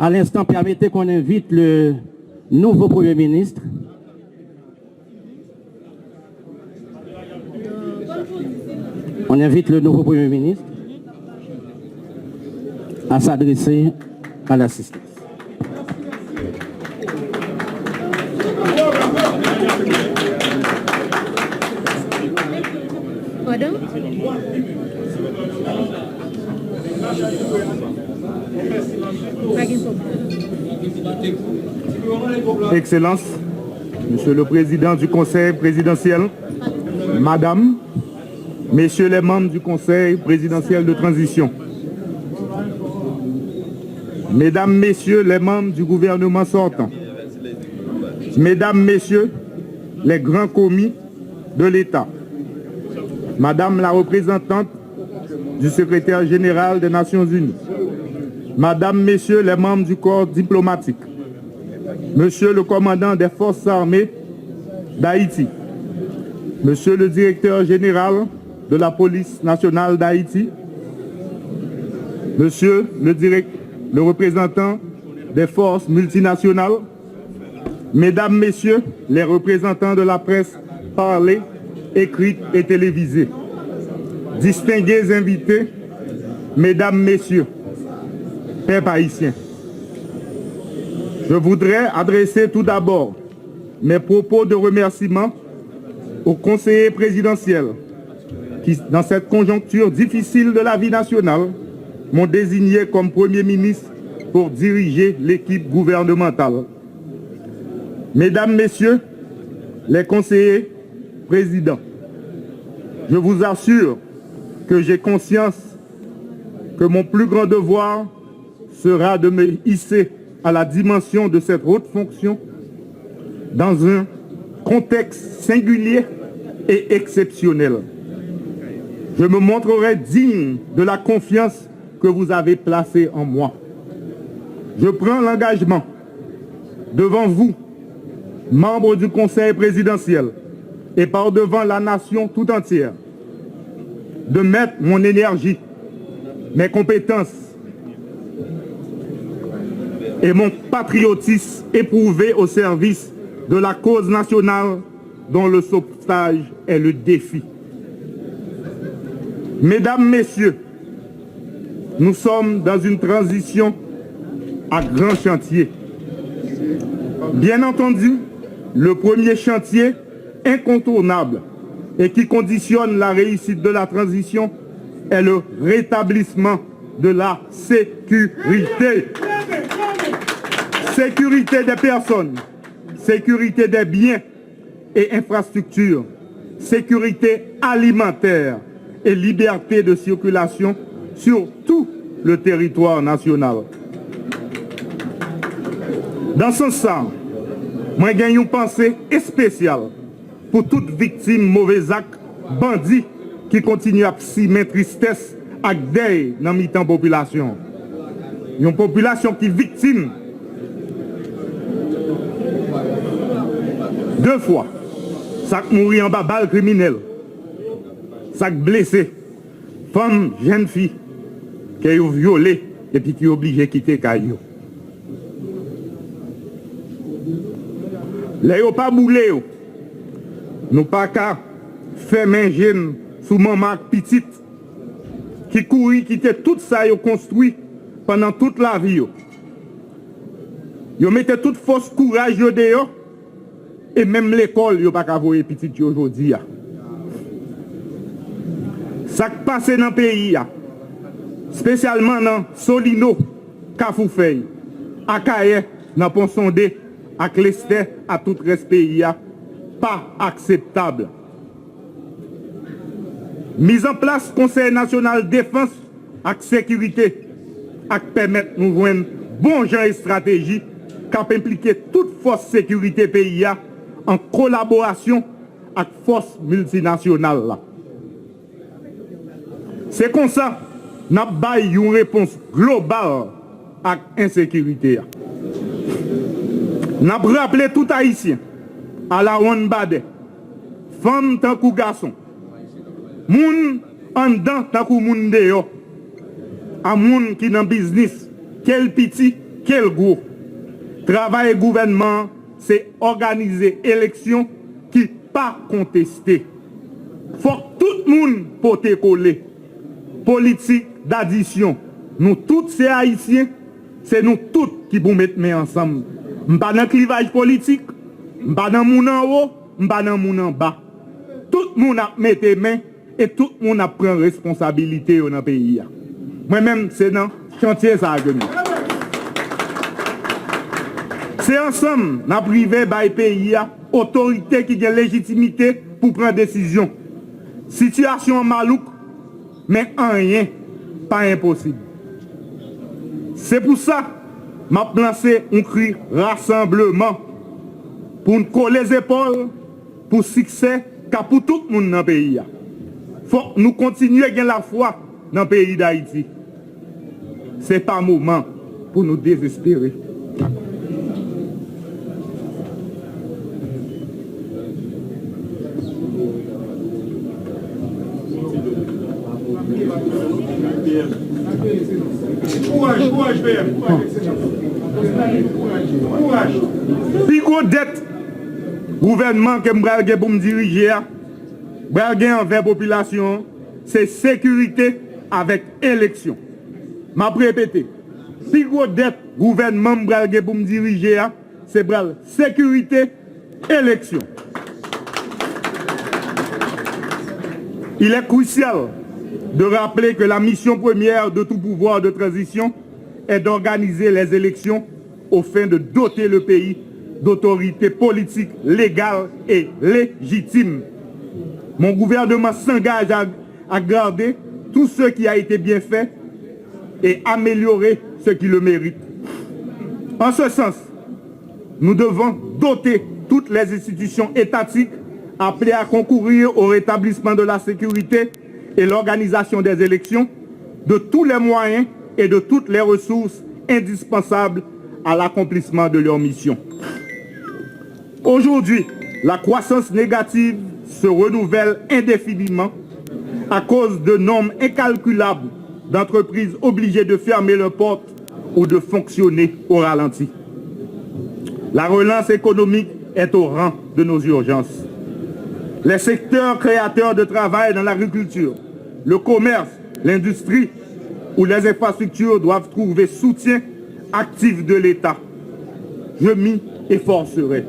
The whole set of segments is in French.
À l'instant, permettez qu'on invite le nouveau Premier ministre. On invite le nouveau Premier ministre à s'adresser à l'assistance. Pardon? Excellence, Monsieur le Président du Conseil présidentiel, Madame, Messieurs les membres du Conseil présidentiel de transition, Mesdames, Messieurs les membres du gouvernement sortant, Mesdames, Messieurs les grands commis de l'État, Madame la représentante du secrétaire général des Nations Unies, Madame, Messieurs les membres du corps diplomatique, Monsieur le commandant des forces armées d'Haïti, Monsieur le directeur général de la police nationale d'Haïti, Monsieur le représentant des forces multinationales, Mesdames, Messieurs les représentants de la presse parlée, écrite et télévisée, distingués invités, Mesdames, Messieurs, peuple haïtien. Je voudrais adresser tout d'abord mes propos de remerciement aux conseillers présidentiels qui, dans cette conjoncture difficile de la vie nationale, m'ont désigné comme Premier ministre pour diriger l'équipe gouvernementale. Mesdames, Messieurs, les conseillers présidents, je vous assure que j'ai conscience que mon plus grand devoir sera de me hisser à la dimension de cette haute fonction dans un contexte singulier et exceptionnel. Je me montrerai digne de la confiance que vous avez placée en moi. Je prends l'engagement devant vous, membres du Conseil présidentiel, et par devant la nation tout entière, de mettre mon énergie, mes compétences et mon patriotisme éprouvé au service de la cause nationale dont le sauvetage est le défi. Mesdames, Messieurs, nous sommes dans une transition à grand chantier. Bien entendu, le premier chantier incontournable et qui conditionne la réussite de la transition est le rétablissement de la sécurité. Sécurité des personnes, sécurité des biens et infrastructures, sécurité alimentaire et liberté de circulation sur tout le territoire national. Dans ce sens, moi j'ai une pensée spéciale pour toute victime mauvais acte, bandit qui continue à simer tristesse avec deuil dans la population. Une population qui est victime deux fois. Ça mourir en bas balle criminelle. Ça blessé. Femme, jeune fille qui est violée et puis qui est obligée de quitter Caillou. Les n'ont pas boulé. Nous pas qu'à faire main jeune sous maman petite qui courit, qui était tout ça yo construit pendant toute la vie. Yo mettait toute force courage yo dehors et même l'école yo pas qu'à voir petite aujourd'hui. Ça qui passe dans le pays, spécialement dans Solino, Kafoufei, Akaye, dans Ponsondé, à Clester, à tout reste pays, pas acceptable. Mise en place Conseil national de défense et sécurité, à permettre nous joindre bon genre et stratégie, qui impliquer toute force sécurité pays en collaboration avec force multinationale. C'est comme ça que nous avons une réponse globale à l'insécurité. Nous avons rappelé tout haïtien à la Wanbade, femme tant que garçon, moun en dedans tant que moun dehors, à moun qui dans business, quel petit, quel groupe. Travail et gouvernement, c'est organiser élection qui pas contestée. Faut que tout le monde peut coller. Politique d'addition. Nous tous ces Haïtiens, c'est nous tous qui vous mettre ensemble. Pas dans le clivage politique, pas dans mon en haut, pas dans mon en bas. Tout le monde a mis les mains et tout le monde a pris responsabilité dans le pays. Moi-même, c'est dans le chantier ça. C'est ensemble, nous avons privé le pays, autorité qui a légitimité pour prendre décision. Situation malouk, mais rien, pas impossible. C'est pour ça que je lancé un cri rassemblement pour nous coller les épaules pour succès pour tout le monde dans le pays. Il faut que nous continuions à gagner la foi dans le pays d'Haïti. Ce n'est pas un moment pour nous désespérer. Puis gros dette gouvernement que je pour me diriger envers la population, c'est sécurité avec élection. Ma répété. Puis gros dette gouvernement pour me diriger, c'est sécurité, élection. Il est crucial de rappeler que la mission première de tout pouvoir de transition est d'organiser les élections au fin de doter le pays d'autorités politiques légales et légitimes. Mon gouvernement s'engage à garder tout ce qui a été bien fait et améliorer ce qui le mérite. En ce sens, nous devons doter toutes les institutions étatiques appelées à concourir au rétablissement de la sécurité et l'organisation des élections de tous les moyens et de toutes les ressources indispensables à l'accomplissement de leur mission. Aujourd'hui, la croissance négative se renouvelle indéfiniment à cause de nombres incalculables d'entreprises obligées de fermer leurs portes ou de fonctionner au ralenti. La relance économique est au rang de nos urgences. Les secteurs créateurs de travail dans l'agriculture, le commerce, l'industrie ou les infrastructures doivent trouver soutien actif de l'État. Je m'y efforcerai.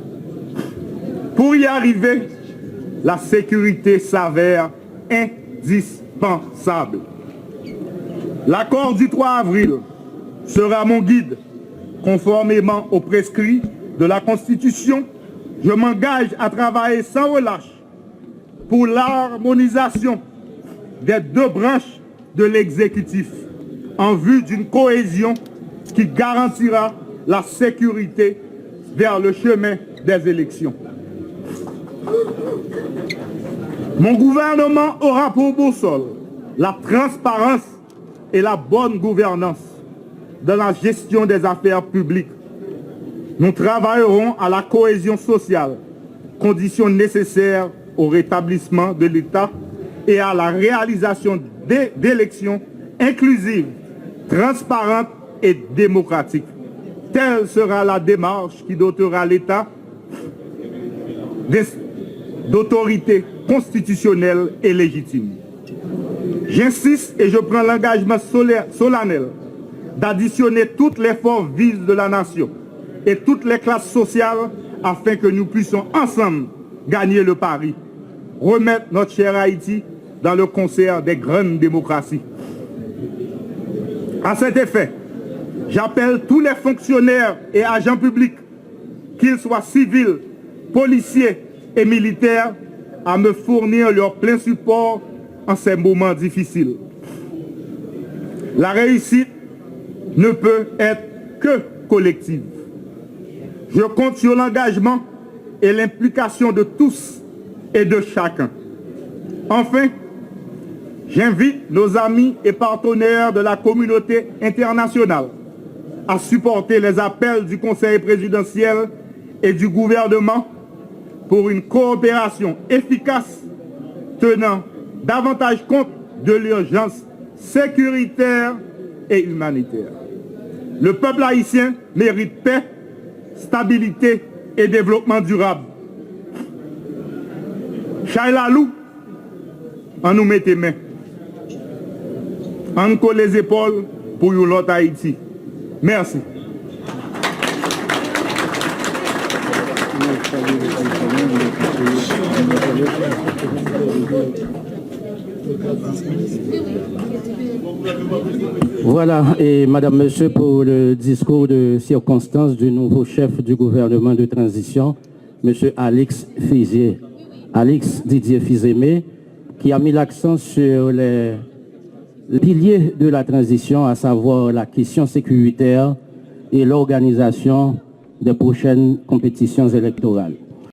Pour y arriver, la sécurité s'avère indispensable. L'accord du 3 avril sera mon guide. Conformément aux prescrits de la Constitution, je m'engage à travailler sans relâche pour l'harmonisation des deux branches de l'exécutif en vue d'une cohésion qui garantira la sécurité vers le chemin des élections. Mon gouvernement aura pour boussole la transparence et la bonne gouvernance dans la gestion des affaires publiques. Nous travaillerons à la cohésion sociale, condition nécessaire au rétablissement de l'État et à la réalisation d'élections inclusives, transparentes et démocratiques. Telle sera la démarche qui dotera l'État d'autorité constitutionnelle et légitime. J'insiste et je prends l'engagement solennel d'additionner toutes les forces vives de la nation et toutes les classes sociales afin que nous puissions ensemble gagner le pari, remettre notre cher Haïti dans le concert des grandes démocraties. À cet effet, j'appelle tous les fonctionnaires et agents publics, qu'ils soient civils, policiers et militaires, à me fournir leur plein support en ces moments difficiles. La réussite ne peut être que collective. Je compte sur l'engagement et l'implication de tous et de chacun. Enfin, j'invite nos amis et partenaires de la communauté internationale à supporter les appels du Conseil présidentiel et du gouvernement pour une coopération efficace tenant davantage compte de l'urgence sécuritaire et humanitaire. Le peuple haïtien mérite paix, stabilité et développement durable. Chayla Lou, on nous met les mains. On colle les épaules pour l'autre Haïti. Merci. Voilà, et Madame, Monsieur, pour le discours de circonstance du nouveau chef du gouvernement de transition, Monsieur Alix Didier Fils-Aimé, qui a mis l'accent sur les piliers de la transition, à savoir la question sécuritaire et l'organisation des prochaines compétitions électorales.